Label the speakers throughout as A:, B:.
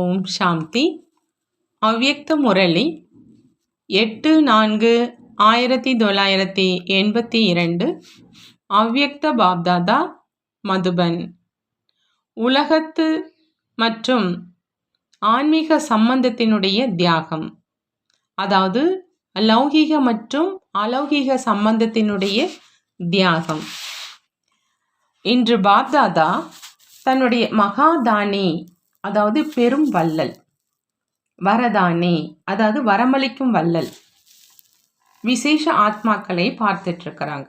A: ஓம் சாந்தி. அவ்யக்த முரளி 8/4/1982. அவ்யக்த பாப்தாதா, மதுபன். உலகத்து மற்றும் ஆன்மீக சம்பந்தத்தினுடைய தியாகம், அதாவது லௌகீக மற்றும் அலௌகீக சம்பந்தத்தினுடைய தியாகம். இன்று பாப்தாதா தன்னுடைய மகாதானி, அதாவது பெரும் வள்ளல், வரதானி, அதாவது வரமளிக்கும் வள்ளல், விசேஷ ஆத்மாக்களை பார்த்துட்டு இருக்கிறாங்க.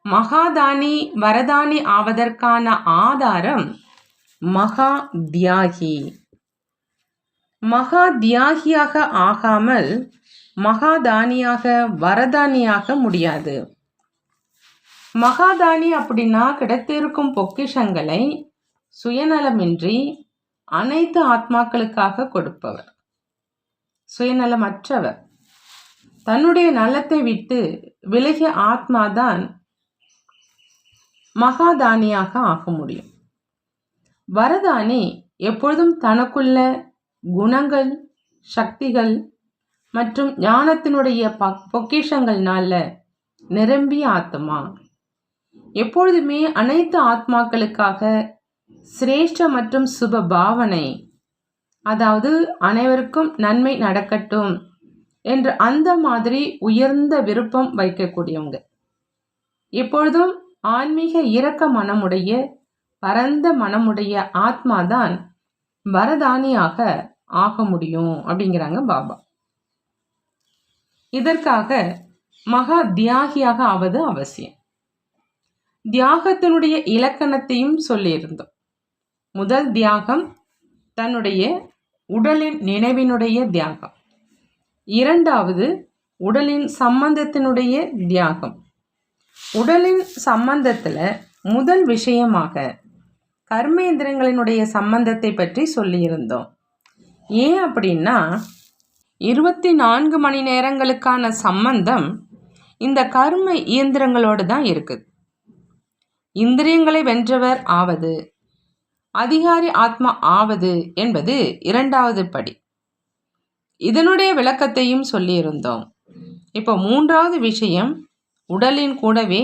A: மகாதானி வரதானி ஆவதற்கான ஆதாரம் மகா தியாகி. மகா தியாகியாக ஆகாமல் மகாதானியாக வரதானியாக முடியாது. மகாதானி அப்படின்னா கிடைத்திருக்கும் பொக்கிஷங்களை சுயநலமின்றி அனைத்து ஆத்மாக்களுக்காக கொடுப்பவர், சுயநலமற்றவர். தன்னுடைய நலத்தை விட்டு விலகிய ஆத்மாதான் மகாதானியாக ஆக முடியும். வரதானி எப்பொழுதும் தனக்குள்ள குணங்கள், சக்திகள் மற்றும் ஞானத்தினுடைய பொக்கிஷங்கள்னால நிரம்பிய ஆத்மா. எப்பொழுதுமே அனைத்து ஆத்மாக்களுக்காக சிரேஷ்ட மற்றும் சுப பாவனை, அதாவது அனைவருக்கும் நன்மை நடக்கட்டும் என்று அந்த மாதிரி உயர்ந்த விருப்பம் வைக்கக்கூடியவங்க. எப்பொழுதும் ஆன்மீக இரக்க மனமுடைய பரந்த மனமுடைய ஆத்மாதான் வரதானியாக ஆக முடியும் அப்படிங்கிறாங்க பாபா. இதற்காக மகா தியாகியாக ஆவது அவசியம். தியாகத்தினுடைய இலக்கணத்தையும் சொல்லியிருந்தோம். முதல் தியாகம் தன்னுடைய உடலின் நினைவினுடைய தியாகம். இரண்டாவது உடலின் சம்பந்தத்தினுடைய தியாகம். உடலின் சம்பந்தத்தில் முதல் விஷயமாக கர்மேந்திரங்களினுடைய சம்பந்தத்தை பற்றி சொல்லியிருந்தோம். ஏன் அப்படின்னா 24 மணி நேரங்களுக்கான சம்பந்தம் இந்த கர்ம இயந்திரங்களோடு தான் இருக்குது. இந்திரியங்களை வென்றவர் ஆவது, அதிகாரி ஆத்மா ஆவது என்பது இரண்டாவது படி. இதனுடைய விளக்கத்தையும் சொல்லியிருந்தோம். இப்போ மூன்றாவது விஷயம் உடலின் கூடவே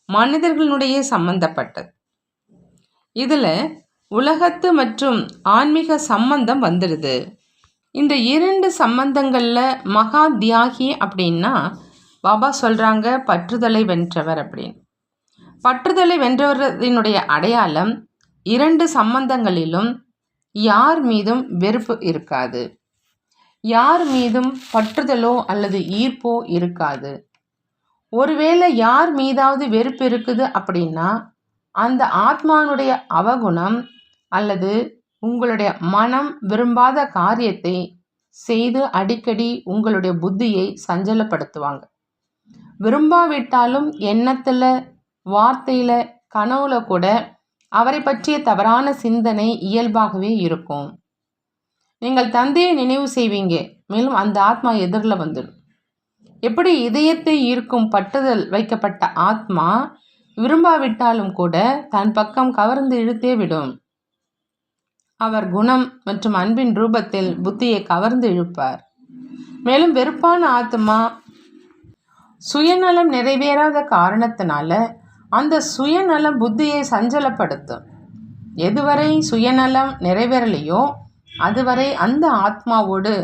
A: மனிதர்களுடைய சம்பந்தப்பட்டது. இதில் உலகத்து மற்றும் ஆன்மீக சம்பந்தம் வந்துடுது. இந்த இரண்டு சம்பந்தங்களில் மகா தியாகி அப்படின்னா பாபா சொல்கிறாங்க பற்றுதலை வென்றவர் அப்படின்னு. பற்றுதலை வென்றவரினுடைய அடையாளம் இரண்டு சம்பந்தங்களிலும் யார் மீதும் வெறுப்பு இருக்காது, யார் மீதும் பற்றுதலோ அல்லது ஈர்ப்போ இருக்காது. ஒருவேளை யார் மீதாவது வெறுப்பு இருக்குது அப்படின்னா அந்த ஆத்மானுடைய அவகுணம் அல்லது உங்களுடைய மனம் விரும்பாத காரியத்தை செய்து அடிக்கடி உங்களுடைய புத்தியை சஞ்சலப்படுத்துவாங்க. விரும்பாவிட்டாலும் எண்ணத்தில், வார்த்தையில், கனவுல கூட அவரை பற்றிய தவறான சிந்தனை இயல்பாகவே இருக்கும். நீங்கள் தந்தையை நினைவு செய்வீங்க, மேலும் அந்த ஆத்மா எதிரில் வந்துடும். எப்படி இதயத்தை ஈர்க்கும் பட்டுதல் வைக்கப்பட்ட ஆத்மா விரும்பாவிட்டாலும் கூட தன் பக்கம் கவர்ந்து இழுத்தே விடும். அவர் குணம் மற்றும் அன்பின் ரூபத்தில் புத்தியை கவர்ந்து இழுப்பார். மேலும் வெறுப்பான ஆத்மா சுயநலம் நிறைவேறாத காரணத்தினால அந்த சுயநலம் புத்தியை சஞ்சலப்படுத்தும். எதுவரை சுயநலம் நிறைவேறலையோ அதுவரை அந்த ஆத்மாவோடு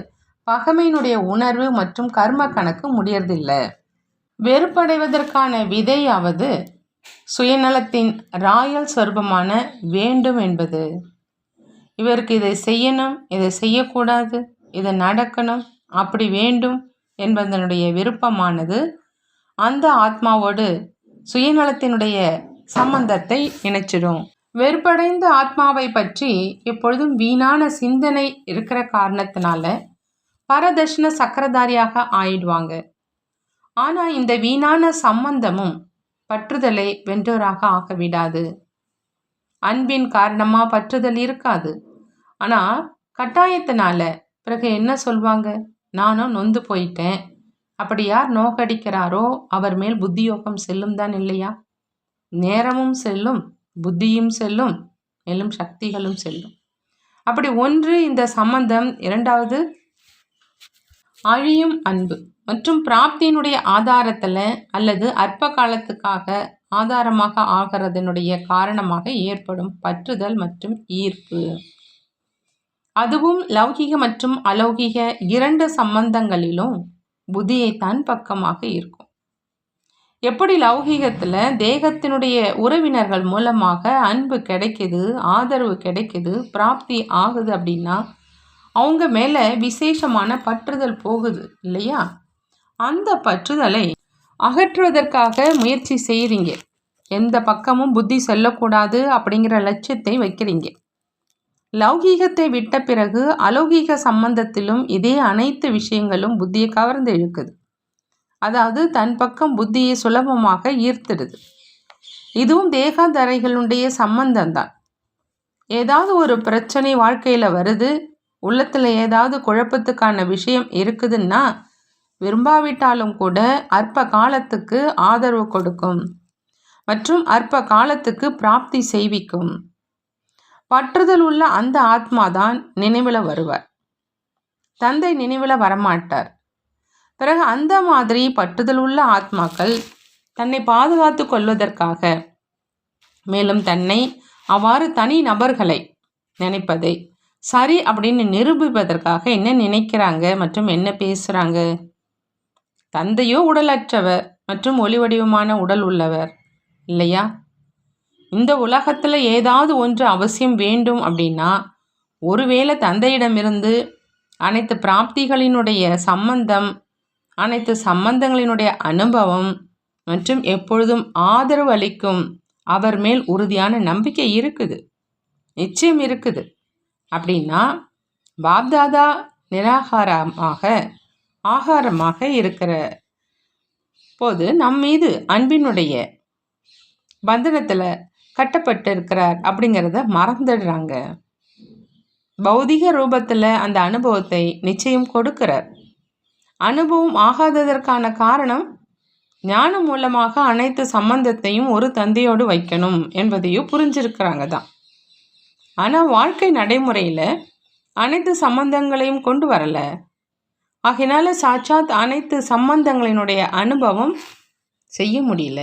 A: பகைமையினுடைய உணர்வு மற்றும் கர்ம கணக்கு முடியறதில்லை. வெறுப்படைவதற்கான விதையாவது சுயநலத்தின் ராயல் சொர்பமான வேண்டும் என்பது. இவருக்கு இதை செய்யணும், இதை செய்யக்கூடாது, இதை நடக்கணும், அப்படி வேண்டும் என்பதனுடைய விருப்பமானது அந்த ஆத்மாவோடு சுயநலத்தினுடைய சம்பந்தத்தை இணைச்சிடும். வெறுப்படைந்த ஆத்மாவை பற்றி எப்பொழுதும் வீணான சிந்தனை இருக்கிற காரணத்தினால பரதர்ஷன சக்கரதாரியாக ஆயிடுவாங்க. ஆனால் இந்த வீணான சம்பந்தமும் பற்றுதலை வென்றோராக ஆகவிடாது. அன்பின் காரணமாக பற்றுதல் இருக்காது. ஆனால் கட்டாயத்தினால பிறகு என்ன சொல்வாங்க, நானும் நொந்து போயிட்டேன், அப்படி யார் நோக்கடிக்கிறாரோ அவர் மேல் புத்தியோகம் செல்லும் தான் இல்லையா? நேரமும் செல்லும், புத்தியும் செல்லும், மேலும் சக்திகளும் செல்லும். அப்படி ஒன்று இந்த சம்பந்தம், இரண்டாவது அழியும் அன்பு மற்றும் பிராப்தியினுடைய ஆதாரத்தில் அல்லது அற்ப காலத்துக்காக ஆதாரமாக ஆகிறதனுடைய காரணமாக ஏற்படும் பற்றுதல் மற்றும் ஈர்ப்பு. அதுவும் லௌகிக மற்றும் அலௌகிக இரண்டு சம்பந்தங்களிலும் புத்தியை தன் பக்கமாக இருக்கும். எப்படி லௌகிகத்தில் தேகத்தினுடைய உறவினர்கள் மூலமாக அன்பு கிடைக்குது, ஆதரவு கிடைக்குது, பிராப்தி ஆகுது அப்படின்னா அவங்க மேலே விசேஷமான பற்றுதல் போகுது இல்லையா? அந்த பற்றுதலை அகற்றுவதற்காக முயற்சி செய்கிறீங்க. எந்த பக்கமும் புத்தி செல்லக்கூடாது அப்படிங்கிற லட்சியத்தை வைக்கிறீங்க. லௌகீகத்தை விட்ட பிறகு அலௌகீக சம்பந்தத்திலும் இதே அனைத்து விஷயங்களும் புத்தியை கவர்ந்து இழுக்குது. அதாவது தன் பக்கம் புத்தியை சுலபமாக ஈர்த்திடுது. இதுவும் தேகாதாரிகளுடைய சம்பந்தம்தான். ஏதாவது ஒரு பிரச்சனை வாழ்க்கையில் வருது, உள்ளத்தில் ஏதாவது குழப்பத்துக்கான விஷயம் இருக்குதுன்னா விரும்பாவிட்டாலும் கூட அற்ப காலத்துக்கு ஆதரவு கொடுக்கும் மற்றும் அற்ப காலத்துக்கு பிராப்தி செய்விக்கும். பற்றுதல் உள்ள அந்த ஆத்மாதான் நினைவில் வருவார். தந்தை நினைவில் வரமாட்டார். பிறகு அந்த மாதிரி பற்றுதல் உள்ள ஆத்மாக்கள் தன்னை பாதுகாத்து கொள்வதற்காக, மேலும் தன்னை அவ்வாறு தனி நபர்களை நினைப்பதை சரி அப்படின்னு நிரூபிப்பதற்காக என்ன நினைக்கிறாங்க மற்றும் என்ன பேசுகிறாங்க? தந்தையோ உடலற்றவர் மற்றும் ஒளி வடிவமான உடல் உள்ளவர் இல்லையா? இந்த உலகத்தில் ஏதாவது ஒன்று அவசியம் வேண்டும் அப்படின்னா ஒருவேளை தந்தையிடமிருந்து அனைத்து பிராப்திகளினுடைய சம்பந்தம், அனைத்து சம்பந்தங்களினுடைய அனுபவம் மற்றும் எப்பொழுதும் ஆதரவு அளிக்கும் அவர் மேல் உறுதியான நம்பிக்கை இருக்குது, நிச்சயம் இருக்குது. அப்படின்னா பாப்தாதா நிராகாரமாக ஆகாரமாக இருக்கிற போது நம் மீது அன்பினுடைய பந்தனத்தில் கட்டப்பட்டு இருக்கிறார் அப்படிங்கிறத மறந்துடுறாங்க. பௌதிக ரூபத்தில் அந்த அனுபவத்தை நிச்சயம் கொடுக்கிறார். அனுபவம் ஆகாததற்கான காரணம் ஞானம் மூலமாக அனைத்து சம்பந்தத்தையும் ஒரு தந்தையோடு வைக்கணும் என்பதையும் புரிஞ்சிருக்கிறாங்க தான். ஆனால் வாழ்க்கை நடைமுறையில் அனைத்து சம்பந்தங்களையும் கொண்டு வரலை. ஆகையினால சாட்சாத் அனைத்து சம்பந்தங்களினுடைய அனுபவம் செய்ய முடியல.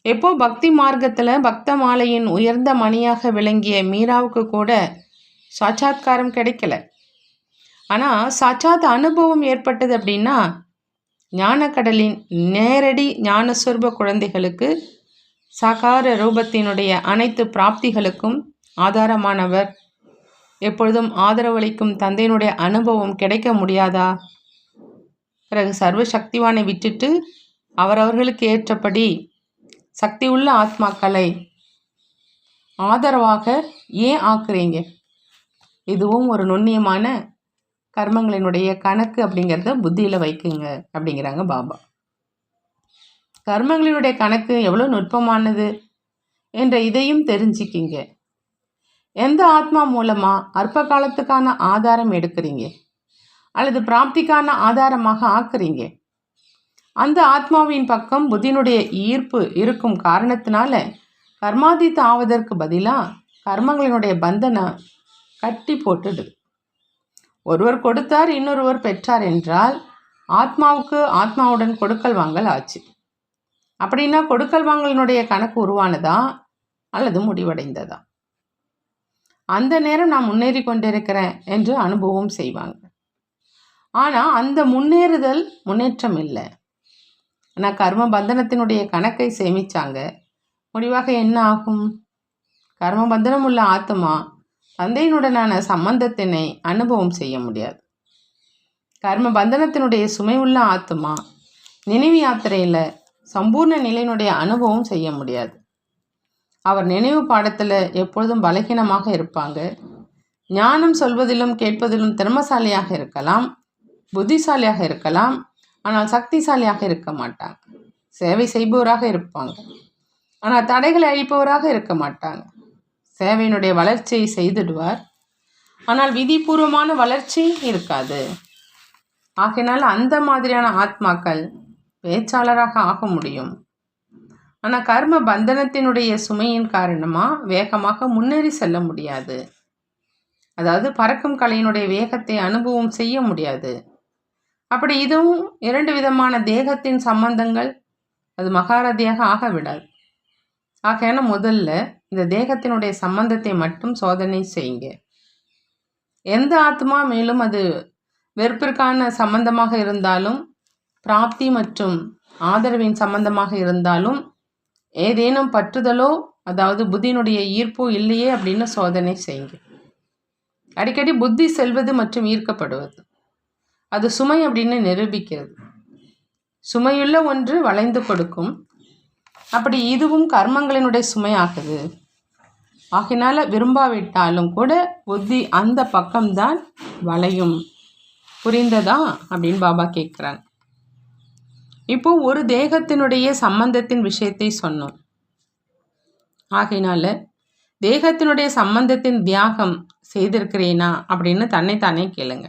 A: எப்போ பக்தி மார்க்கத்தில் பக்த மாலையின் உயர்ந்த மணியாக விளங்கிய மீராவுக்கு கூட சாட்சாத்காரம் கிடைக்கல. ஆனால் சாட்சாத் அனுபவம் ஏற்பட்டது அப்படின்னா ஞானக்கடலின் நேரடி ஞானஸ்வரூப குழந்தைகளுக்கு சாகார ரூபத்தினுடைய அனைத்து பிராப்திகளுக்கும் ஆதாரமானவர், எப்பொழுதும் ஆதரவளிக்கும் தந்தையினுடைய அனுபவம் கிடைக்க முடியாதா? பிறகு சர்வ சக்திவானை விட்டுட்டு அவரவர்களுக்கு ஏற்றபடி சக்தி உள்ள ஆத்மாக்களை ஆதரவாக ஏன் ஆக்குறீங்க? இதுவும் ஒரு நுண்ணியமான கர்மங்களினுடைய கணக்கு அப்படிங்கிறத புத்தியில் வைக்குங்க அப்படிங்கிறாங்க பாபா. கர்மங்களினுடைய கணக்கு எவ்வளோ நுட்பமானது என்ற இதையும் தெரிஞ்சுக்கிங்க. எந்த ஆத்மா மூலமாக அற்ப காலத்துக்கான ஆதாரம் எடுக்கிறீங்க அல்லது பிராப்திக்கான ஆதாரமாக ஆக்குறீங்க, அந்த ஆத்மாவின் பக்கம் புத்தியினுடைய ஈர்ப்பு இருக்கும் காரணத்தினால கர்மாதீத்த ஆவதற்கு பதிலாக கர்மங்களினுடைய பந்தனை கட்டி போட்டுடுது. ஒருவர் கொடுத்தார், இன்னொருவர் பெற்றார் என்றால் ஆத்மாவுக்கு ஆத்மாவுடன் கொடுக்கல் வாங்கல் ஆச்சு. அப்படின்னா கொடுக்கல் வாங்கலினுடைய கணக்கு உருவானதா அல்லது முடிவடைந்ததா? அந்த நேரம் நான் முன்னேறி கொண்டிருக்கிறேன் என்று அனுபவம் செய்வாங்க. ஆனால் அந்த முன்னேறுதல் முன்னேற்றம் இல்லை. ஆனால் கர்ம பந்தனத்தினுடைய கணக்கை சேமித்தாங்க. முடிவாக என்ன ஆகும்? கர்ம பந்தனம் உள்ள ஆத்மா தந்தையினுடனான சம்பந்தத்தினை அனுபவம் செய்ய முடியாது. கர்ம பந்தனத்தினுடைய சுமை உள்ள ஆத்மா நினைவு யாத்திரையில் சம்பூர்ண நிலையினுடைய அனுபவம் செய்ய முடியாது. அவர் நினைவு பாடத்தில் எப்பொழுதும் பலகீனமாக இருப்பாங்க. ஞானம் சொல்வதிலும் கேட்பதிலும் திறமசாலியாக இருக்கலாம், புத்திசாலியாக இருக்கலாம், ஆனால் சக்திசாலியாக இருக்க மாட்டாங்க. சேவை செய்பவராக இருப்பாங்க, ஆனால் தடைகளை அழிப்பவராக இருக்க மாட்டாங்க. சேவையினுடைய வளர்ச்சியை செய்திடுவார், ஆனால் விதிபூர்வமான வளர்ச்சி இருக்காது. ஆகையினால் அந்த மாதிரியான ஆத்மாக்கள் பேச்சாளராக ஆக முடியும். ஆனால் கர்ம பந்தனத்தினுடைய சுமையின் காரணமாக வேகமாக முன்னேறி செல்ல முடியாது. அதாவது பறக்கும் கலையினுடைய வேகத்தை அனுபவம் செய்ய முடியாது. அப்படி இதுவும் 2 விதமான தேகத்தின் சம்பந்தங்கள், அது மகாரதியாக ஆக விடாது. ஆகையான முதல்ல இந்த தேகத்தினுடைய சம்பந்தத்தை மட்டும் சோதனை செய்யுங்க. எந்த ஆத்மா மேலும் அது வெறுப்பிற்கான சம்பந்தமாக இருந்தாலும், பிராப்தி மற்றும் ஆதரவின் சம்பந்தமாக இருந்தாலும், ஏதேனும் பற்றுதலோ அதாவது புத்தியினுடைய ஈர்ப்போ இல்லையே அப்படின்னு சோதனை செய்யுங்க. அடிக்கடி புத்தி செல்வது மற்றும் ஈர்க்கப்படுவது அது சுமை அப்படின்னு நிரூபிக்கிறது. சுமையுள்ள ஒன்று வளைந்து கொடுக்கும். அப்படி இதுவும் கர்மங்களினுடைய சுமையாகுது. ஆகினால விரும்பாவிட்டாலும் கூட புத்தி அந்த பக்கம்தான் வளையும். புரிந்ததா அப்படின்னு பாபா கேட்குறாங்க. இப்போ ஒரு தேகத்தினுடைய சம்பந்தத்தின் விஷயத்தை சொன்னோம். ஆகையினால தேகத்தினுடைய சம்பந்தத்தின் தியாகம் செய்திருக்கிறேனா அப்படின்னு தன்னைத்தானே கேளுங்க.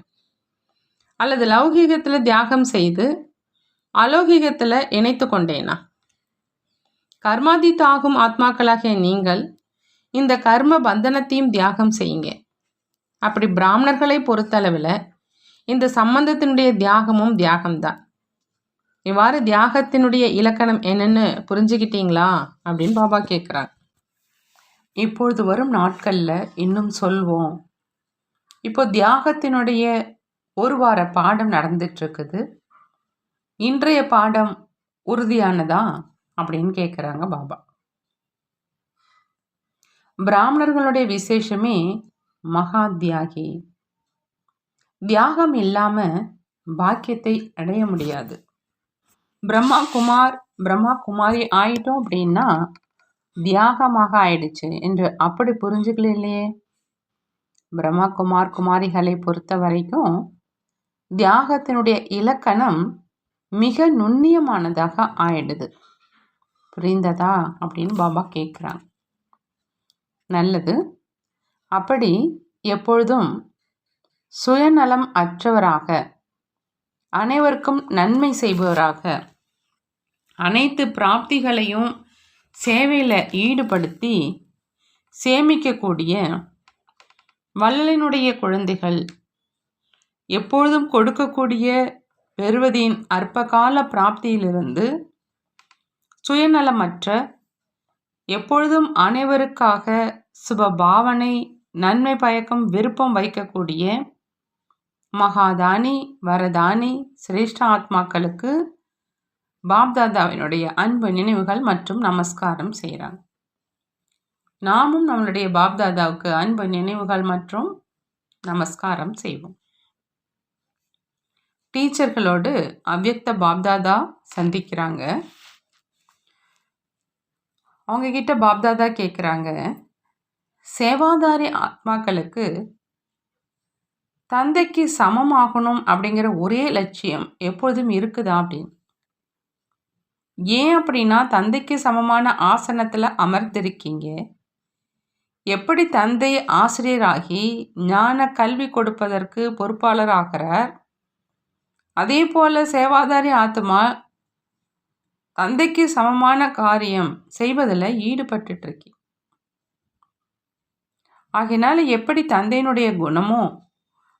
A: அல்லது லௌகீகத்தில் தியாகம் செய்து அலௌகீகத்தில் இணைத்து கொண்டேனா? கர்மாதித்தாகும் ஆத்மாக்களாகிய நீங்கள் இந்த கர்ம பந்தனத்தையும் தியாகம் செய்யுங்க. அப்படி பிராமணர்களை பொறுத்தளவில் இந்த சம்பந்தத்தினுடைய தியாகமும் தியாகம்தான். இவ்வாறு தியாகத்தினுடைய இலக்கணம் என்னன்னு புரிஞ்சுக்கிட்டீங்களா அப்படின்னு பாபா கேட்குறாங்க. இப்பொழுது வரும் நாட்களில் இன்னும் சொல்வோம். இப்போ தியாகத்தினுடைய ஒரு வார பாடம் நடந்துட்டுருக்குது. இன்றைய பாடம் உறுதியானதா அப்படின்னு கேட்குறாங்க பாபா. பிராமணர்களுடைய விசேஷமே மகா தியாகி. தியாகம் இல்லாமல் பாக்கியத்தை அடைய முடியாது. பிரம்மா குமாரி ஆயிட்டோம் அப்படின்னா தியாகமாக ஆயிடுச்சு என்று அப்படி புரிஞ்சுக்கல இல்லையே. பிரம்மா குமாரிகளை பொறுத்த வரைக்கும் தியாகத்தினுடைய இலக்கணம் மிக நுண்ணியமானதாக ஆயிடுது. புரிந்ததா அப்படின்னு பாபா கேட்குறாங்க. நல்லது. அப்படி எப்பொழுதும் சுயநலம் அற்றவராக, அனைவருக்கும் நன்மை செய்பவராக, அனைத்து பிராப்திகளையும் சேவையில் ஈடுபடுத்தி சேமிக்கக்கூடிய வள்ளலினுடைய குழந்தைகள், எப்பொழுதும் கொடுக்கக்கூடிய பெறுவதின் அற்பகால பிராப்தியிலிருந்து சுயநலமற்ற, எப்பொழுதும் அனைவருக்காக சுப பாவனை, நன்மை பயக்கும் விருப்பம் வைக்கக்கூடிய மகாதானி வரதானி சிரேஷ்ட ஆத்மாக்களுக்கு பாப்தாதாவினுடைய அன்பு நினைவுகள் மற்றும் நமஸ்காரம் செய்கிறாங்க. நாமும் நம்மளுடைய பாப்தாதாவுக்கு அன்பு நினைவுகள் மற்றும் நமஸ்காரம் செய்வோம். டீச்சர்களோடு அவ்யக்த பாப்தாதா சந்திக்கிறாங்க. அவங்க கிட்ட பாப்தாதா கேட்குறாங்க, சேவாதாரி ஆத்மாக்களுக்கு தந்தைக்கு சமமாகணும் அப்படிங்கிற ஒரே லட்சியம் எப்பொழுதும் இருக்குதா அப்படின்னு. ஏன் அப்படின்னா தந்தைக்கு சமமான ஆசனத்தில் அமர்ந்திருக்கீங்க. எப்படி தந்தை ஆசிரியராகி ஞான கல்வி கொடுப்பதற்கு பொறுப்பாளர் ஆகிறார், அதே போல சேவாதாரி ஆத்மா தந்தைக்கு சமமான காரியம் செய்வதில் ஈடுபட்டு இருக்கி. ஆகினால எப்படி தந்தையினுடைய குணமோ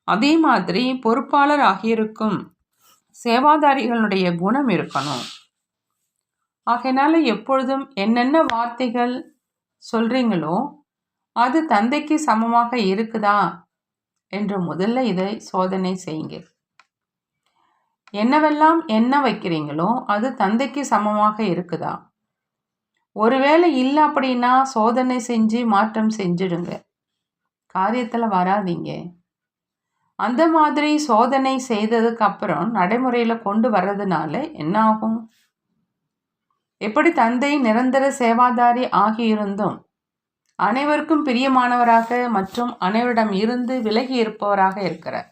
A: அதே மாதிரி பொறுப்பாளர் ஆகியிருக்கும் சேவாதாரிகளுடைய குணம் இருக்கணும். ஆகையினால எப்பொழுதும் என்னென்ன வார்த்தைகள் சொல்றீங்களோ அது தந்தைக்கு சமமாக இருக்குதா என்று முதல்ல இதை சோதனை செய்யுங்க. என்னவெல்லாம் என்ன வைக்கிறீங்களோ அது தந்தைக்கு சமமாக இருக்குதா? ஒருவேளை இல்லை அப்படின்னா சோதனை செஞ்சு மாற்றம் செஞ்சிடுங்க, காரியத்தில் வராதீங்க. அந்த மாதிரி சோதனை செய்ததுக்கு அப்புறம் நடைமுறையில் கொண்டு வர்றதுனால என்ன ஆகும்? எப்படி தந்தை நிரந்தர சேவாதாரி ஆகியிருந்தும் அனைவருக்கும் பிரியமானவராக மற்றும் அனைவரிடம் இருந்து விலகி இருப்பவராக இருக்கிறார்,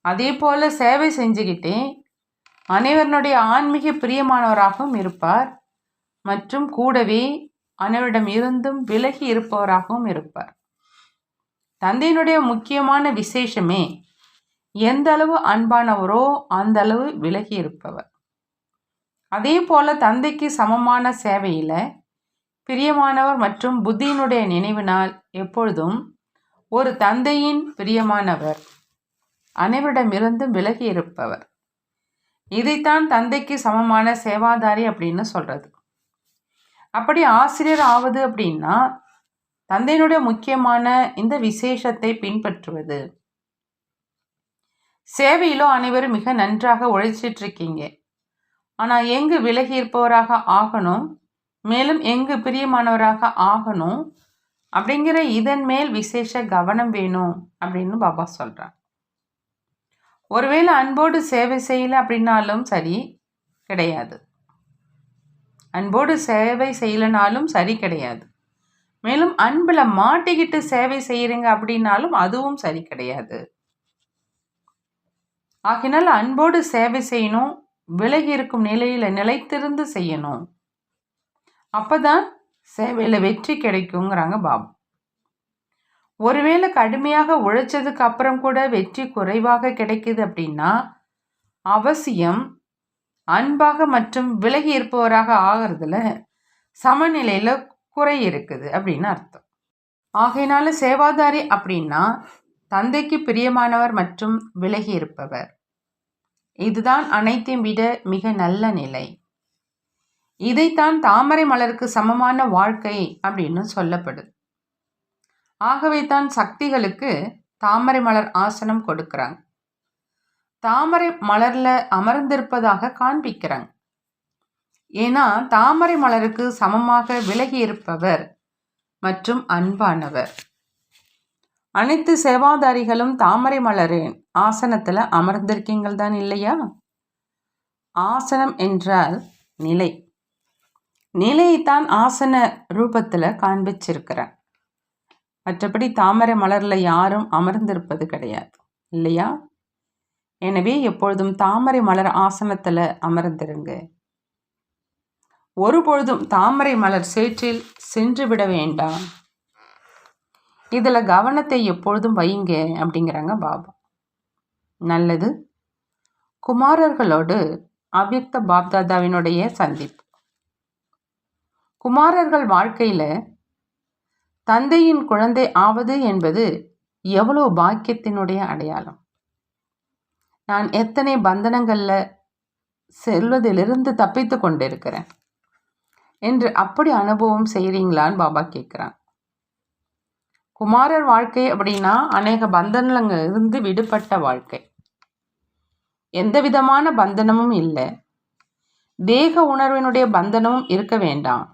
A: அதே போல சேவை செஞ்சுக்கிட்டே அனைவருடைய ஆன்மீக பிரியமானவராகவும் இருப்பார் மற்றும் கூடவே அனைவரிடம் இருந்தும் விலகி இருப்பவராகவும் இருப்பார். தந்தையினுடைய முக்கியமான விசேஷமே எந்த அளவு அன்பானவரோ அந்த அளவு விலகி இருப்பவர். அதே போல தந்தைக்கு சமமான சேவையில் பிரியமானவர் மற்றும் புத்தியினுடைய நினைவினால் எப்பொழுதும் ஒரு தந்தையின் பிரியமானவர், அனைவரிடமிருந்தும் விலகி இருப்பவர். இதைத்தான் தந்தைக்கு சமமான சேவாதாரி அப்படின்னு சொல்றது. அப்படி ஆசிரியர் ஆவது அப்படின்னா தந்தையினுடைய முக்கியமான இந்த விசேஷத்தை பின்பற்றுவது. சேவையிலோ அனைவரும் மிக நன்றாக உழைச்சிட்டு இருக்கீங்க. ஆனால் எங்கு விலகி இருப்பவராக ஆகணும், மேலும் எங்கு பிரியமானவராக ஆகணும் அப்படிங்கிற இதன் மேல் விசேஷ கவனம் வேணும் அப்படின்னு பாபா சொல்கிறார். ஒருவேளை அன்போடு சேவை செய்யலை அப்படின்னாலும் சரி கிடையாது, அன்போடு சேவை செய்யலைனாலும் சரி கிடையாது. மேலும் அன்பில் மாட்டிக்கிட்டு சேவை செய்கிறீங்க அப்படின்னாலும் அதுவும் சரி கிடையாது. ஆகினால் அன்போடு சேவை செய்யணும், விலகி இருக்கும் நிலையில் நிலைத்திருந்து செய்யணும். அப்போதான் சேவையில் வெற்றி கிடைக்குங்கிறாங்க பாபா. ஒருவேளை கடுமையாக உழைச்சதுக்கு அப்புறம் கூட வெற்றி குறைவாக கிடைக்குது அப்படின்னா அவசியம் அன்பாக மற்றும் விலகி இருப்பவராக ஆகிறதுல சமநிலையில் குறை இருக்குது அப்படின்னு அர்த்தம். ஆகையினால சேவாதாரி அப்படின்னா தந்தைக்கு பிரியமானவர் மற்றும் விலகி இருப்பவர். இதுதான் அனைத்தையும் விட மிக நல்ல நிலை. இதைத்தான் தாமரை மலருக்கு சமமான வாழ்க்கை அப்படின்னு சொல்லப்படுது. ஆகவே தான் சக்திகளுக்கு தாமரை மலர் ஆசனம் கொடுக்குறாங்க. தாமரை மலர்ல அமர்ந்திருப்பதாக காண்பிக்கிறாங்க. ஏன்னா தாமரை மலருக்கு சமமாக விலகி இருப்பவர் மற்றும் அன்பானவர். அனைத்து சேவாதாரிகளும் தாமரை மலரின் ஆசனத்தில் அமர்ந்திருக்கீங்கள் தான் இல்லையா? ஆசனம் என்றால் நிலை. நிலையைத்தான் ஆசன ரூபத்தில் காண்பிச்சிருக்கிறேன். மற்றபடி தாமரை மலரில் யாரும் அமர்ந்திருப்பது கிடையாது இல்லையா? எனவே எப்பொழுதும் தாமரை மலர் ஆசனத்தில் அமர்ந்திருங்க. ஒருபொழுதும் தாமரை மலர் சேற்றில் சென்று விட வேண்டாம். இதில் கவனத்தை எப்பொழுதும் வைங்க அப்படிங்கிறாங்க பாபா. நல்லது. குமாரர்களோடு அவ்யக்த பாப்தாதாவினுடைய சந்திப்பு. குமாரர்கள் வாழ்க்கையில் தந்தையின் குழந்தை ஆவது என்பது எவ்வளோ பாக்கியத்தினுடைய அடையாளம். நான் எத்தனை பந்தனங்களில் செல்வதிலிருந்து தப்பித்து கொண்டிருக்கிறேன் என்று அப்படி அனுபவம் செய்கிறீங்களான்னு பாபா கேட்குறான். குமாரர் வாழ்க்கை அப்படின்னா அநேக பந்தனங்கள் இருந்து விடுபட்ட வாழ்க்கை. எந்த விதமான பந்தனமும் இல்லை. தேக உணர்வினுடைய பந்தனமும் இருக்க வேண்டாம்.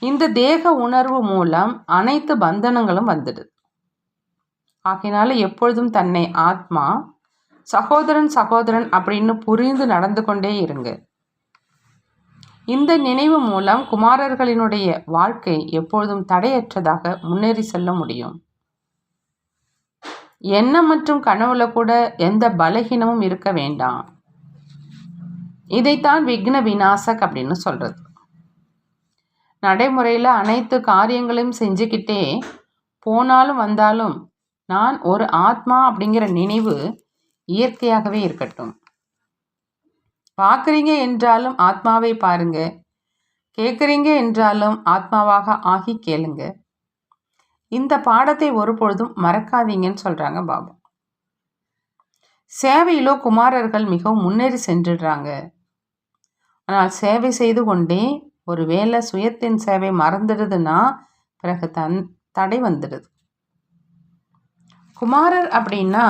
A: இந்த தேக உணர்வு மூலம் அனைத்து பந்தனங்களும் வந்துடுது. ஆகையினால எப்பொழுதும் தன்னை ஆத்மா, சகோதரன் அப்படின்னு புரிந்து நடந்து கொண்டே இருங்க. இந்த நினைவு மூலம் குமாரர்களினுடைய வாழ்க்கை எப்பொழுதும் தடையற்றதாக முன்னேறி செல்ல முடியும். எண்ணம் மற்றும் கனவுல கூட எந்த பலகீனமும் இருக்க வேண்டாம். இதைத்தான் விக்ன விநாசக் அப்படின்னு சொல்றது. நடைமுறையில் அனைத்து காரியங்களையும் செஞ்சுக்கிட்டே போனாலும் வந்தாலும் நான் ஒரு ஆத்மா அப்படிங்கிற நினைவு இயற்கையாகவே இருக்கட்டும். பார்க்குறீங்க என்றாலும் ஆத்மாவை பாருங்க, கேட்குறீங்க என்றாலும் ஆத்மாவாக ஆகி கேளுங்க. இந்த பாடத்தை ஒருபொழுதும் மறக்காதீங்கன்னு சொல்கிறாங்க பாபா. சேவையிலோ குமாரர்கள் மிகவும் முன்னேறி சென்றுடுறாங்க. ஆனால் சேவை செய்து கொண்டே ஒரு வேளை சுயத்தின் சேவை மறந்துடுதுன்னா பிறகு தடை வந்துடுது. குமாரர் அப்படின்னா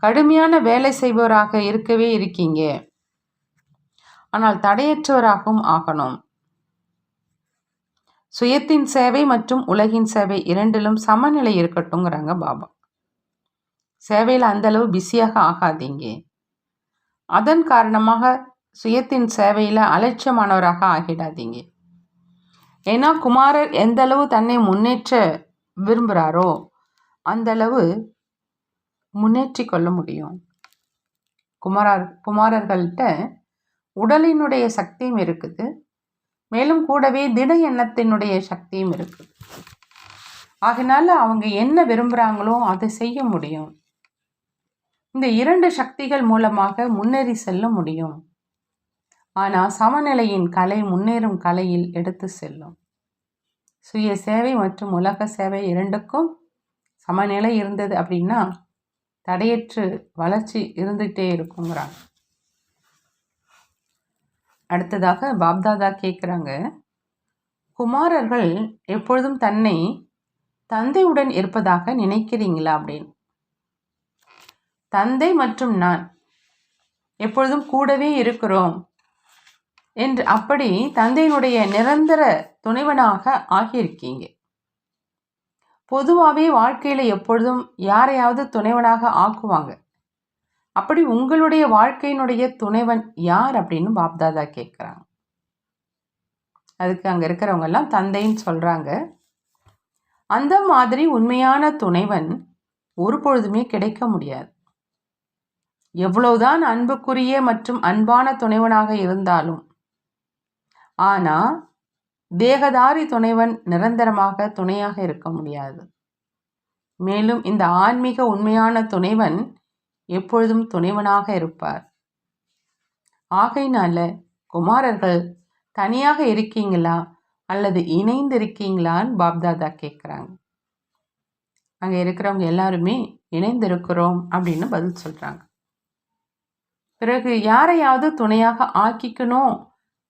A: கடுமையான வேலை செய்பவராக இருக்கவே இருக்கீங்க. ஆனால் தடையற்றவராகவும் ஆகணும். சுயத்தின் சேவை மற்றும் உலகின் சேவை இரண்டிலும் சமநிலை இருக்கட்டும்ங்கிறாங்க பாபா. சேவையில் அந்தளவு பிஸியாக ஆகாதீங்க. அதன் காரணமாக சுயத்தின் சேவையில் அலட்சியமானவராக ஆகிடாதீங்க. ஏன்னா குமாரர் எந்த அளவு தன்னை முன்னேற்ற விரும்புகிறாரோ அந்தளவு முன்னேற்றி கொள்ள முடியும். குமாரர்கள்ட்ட உடலினுடைய சக்தியும் இருக்குது, மேலும் கூடவே திட எண்ணத்தினுடைய சக்தியும் இருக்குது. ஆகினால அவங்க என்ன விரும்புகிறாங்களோ அதை செய்ய முடியும். இந்த இரண்டு சக்திகள் மூலமாக முன்னேறி செல்ல முடியும். ஆனால் சமநிலையின் கலை முன்னேறும் கலையில் எடுத்து செல்லும். சுய சேவை மற்றும் உலக சேவை இரண்டுக்கும் சமநிலை இருந்தது அப்படின்னா தடையற்று வளர்ச்சி இருந்துகிட்டே இருக்குங்கிறாங்க. அடுத்ததாக பாப்தாதா கேட்குறாங்க, குமாரர்கள் எப்பொழுதும் தன்னை தந்தையுடன் இருப்பதாக நினைக்கிறீங்களா அப்படின்னு. தந்தை மற்றும் நான் எப்பொழுதும் கூடவே இருக்கிறோம் என்று அப்படி தந்தையினுடைய நிரந்தர துணைவனாக ஆகியிருக்கீங்க. பொதுவாகவே வாழ்க்கையில் எப்பொழுதும் யாரையாவது துணைவனாக ஆக்குவாங்க. அப்படி உங்களுடைய வாழ்க்கையினுடைய துணைவன் யார் அப்படின்னு பாப்தாதா கேட்குறாங்க. அதுக்கு அங்கே இருக்கிறவங்க எல்லாம் தந்தைன்னு சொல்கிறாங்க. அந்த மாதிரி உண்மையான துணைவன் ஒரு பொழுதுமே கிடைக்க முடியாது. எவ்வளவுதான் அன்புக்குரிய மற்றும் அன்பான துணைவனாக இருந்தாலும், ஆனால் தேகதாரி துணைவன் நிரந்தரமாக துணையாக இருக்க முடியாது. மேலும் இந்த ஆன்மீக உண்மையான துணைவன் எப்பொழுதும் துணைவனாக இருப்பார். ஆகையினால குமாரர்கள் தனியாக இருக்கீங்களா அல்லது இணைந்து இருக்கீங்களான்னு பாப்தாதா கேட்குறாங்க. அங்கே இருக்கிறவங்க எல்லாருமே இணைந்து இருக்கிறோம் அப்படின்னு பதில் சொல்கிறாங்க. பிறகு யாரையாவது துணையாக ஆக்கிக்கணும்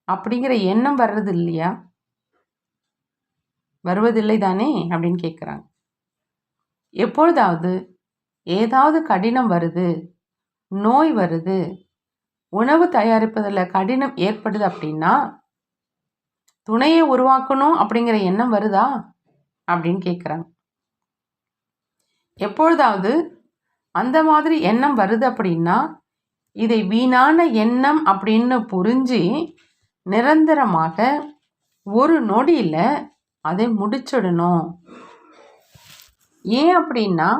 A: அப்படிங்கிற எண்ணம் வர்றது இல்லையா? வருவதில்லை தானே அப்படின்னு கேட்குறாங்க. எப்பொழுதாவது ஏதாவது கடினம் வருது, நோய் வருது, உணவு தயாரிப்பதில் கடினம் ஏற்படுது அப்படின்னா துணையை உருவாக்கணும் அப்படிங்கிற எண்ணம் வருதா அப்படின்னு கேட்குறாங்க. எப்பொழுதாவது அந்த மாதிரி எண்ணம் வருது அப்படின்னா இதை வீணான எண்ணம் அப்படின்னு புரிஞ்சு நிரந்தரமாக ஒரு நொடியில் அதை முடிச்சிடணும். ஏன் அப்படின்னா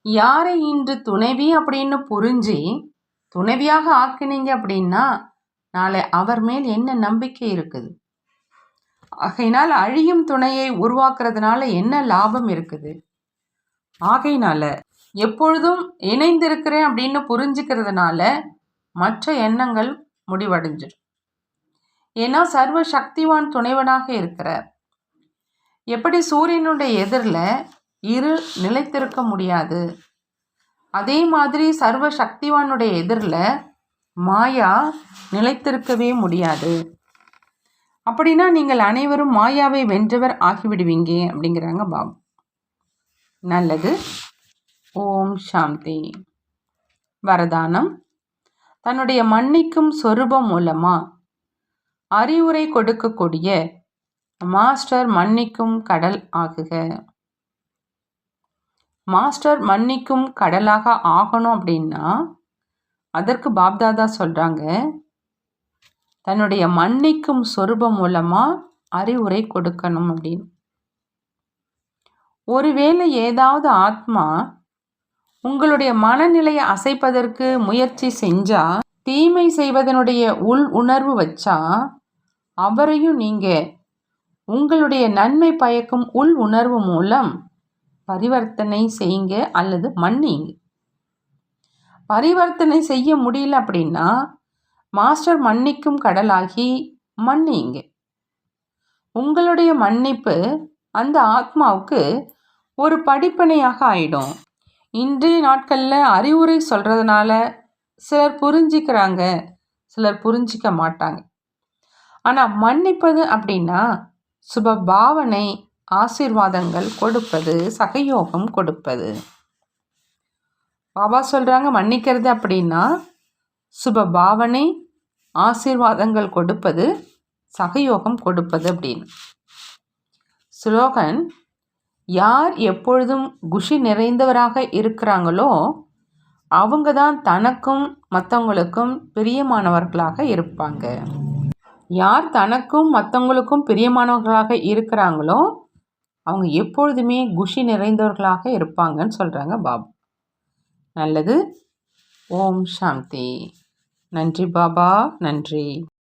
A: யாரை இன்று துணைவி அப்படின்னு புரிஞ்சு துணைவியாக ஆக்கினீங்க அப்படின்னா நாளை அவர் மேல் என்ன நம்பிக்கை இருக்குது? ஆகையினால் அழியும் துணையை உருவாக்குறதுனால என்ன லாபம் இருக்குது? ஆகையினால எப்பொழுதும் இணைந்திருக்கிறேன் அப்படின்னு புரிஞ்சுக்கிறதுனால மற்ற எண்ணங்கள் முடிவடைஞ்சிடும். ஏன்னா சர்வ சக்திவான் துணைவனாக இருக்கிறார். எப்படி சூரியனுடைய எதிரில் இருள் நிலைத்திருக்க முடியாது, அதே மாதிரி சர்வ சக்திவானுடைய எதிரில் மாயா நிலைத்திருக்கவே முடியாது. அப்படின்னா நீங்கள் அனைவரும் மாயாவை வென்றவர் ஆகிவிடுவீங்க அப்படிங்கிறாங்க பாபு. நல்லது. ஓம் சாந்தி. வரதானம். தன்னுடைய மன்னிக்கும் சொரூபம் மூலமா அறிவுரை கொடுக்கக்கூடிய மாஸ்டர் மன்னிக்கும் கடல் ஆகுக. மாஸ்டர் மன்னிக்கும் கடலாக ஆகணும் அப்படின்னா அதற்கு பாப்தாதா சொல்கிறாங்க, தன்னுடைய மன்னிக்கும் சொரூபம் மூலமாக அறிவுரை கொடுக்கணும் அப்படின்னு. ஒருவேளை ஏதாவது ஆத்மா உங்களுடைய மனநிலையை அசைப்பதற்கு முயற்சி செஞ்சா, தீமை செய்வதனுடைய உள் உணர்வு வச்சா, அவரையும் நீங்கள் உங்களுடைய நன்மை பயக்கும் உள் உணர்வு மூலம் பரிவர்த்தனை செய்யுங்க அல்லது மன்னிங்க. பரிவர்த்தனை செய்ய முடியல அப்படின்னா மாஸ்டர் மன்னிக்கும் கடலாகி மன்னிங்க. உங்களுடைய மன்னிப்பு அந்த ஆத்மாவுக்கு ஒரு படிப்பனையாக ஆயிடும். இன்றைய நாட்களில் அறிவுரை சொல்கிறதுனால சிலர் புரிஞ்சிக்கிறாங்க, சிலர் புரிஞ்சிக்க மாட்டாங்க. ஆனால் மன்னிப்பது அப்படின்னா சுப பாவனை, ஆசீர்வாதங்கள் கொடுப்பது, சகயோகம் கொடுப்பது. பாபா சொல்கிறாங்க, மன்னிக்கிறது அப்படின்னா சுப பாவனை, ஆசீர்வாதங்கள் கொடுப்பது, சகயோகம் கொடுப்பது அப்படின்னு. ஸ்லோகன்: யார் எப்பொழுதும் குஷி நிறைந்தவராக இருக்கிறாங்களோ அவங்க தான் தனக்கும் மற்றவங்களுக்கும் பிரியமானவர்களாக இருப்பாங்க. யார் தனக்கும் மற்றவங்களுக்கும் பிரியமானவர்களாக இருக்கிறாங்களோ அவங்க எப்பொழுதுமே குஷி நிறைந்தவர்களாக இருப்பாங்கன்னு சொல்கிறாங்க பாபா. நல்லது. ஓம் சாந்தி. நன்றி பாபா, நன்றி.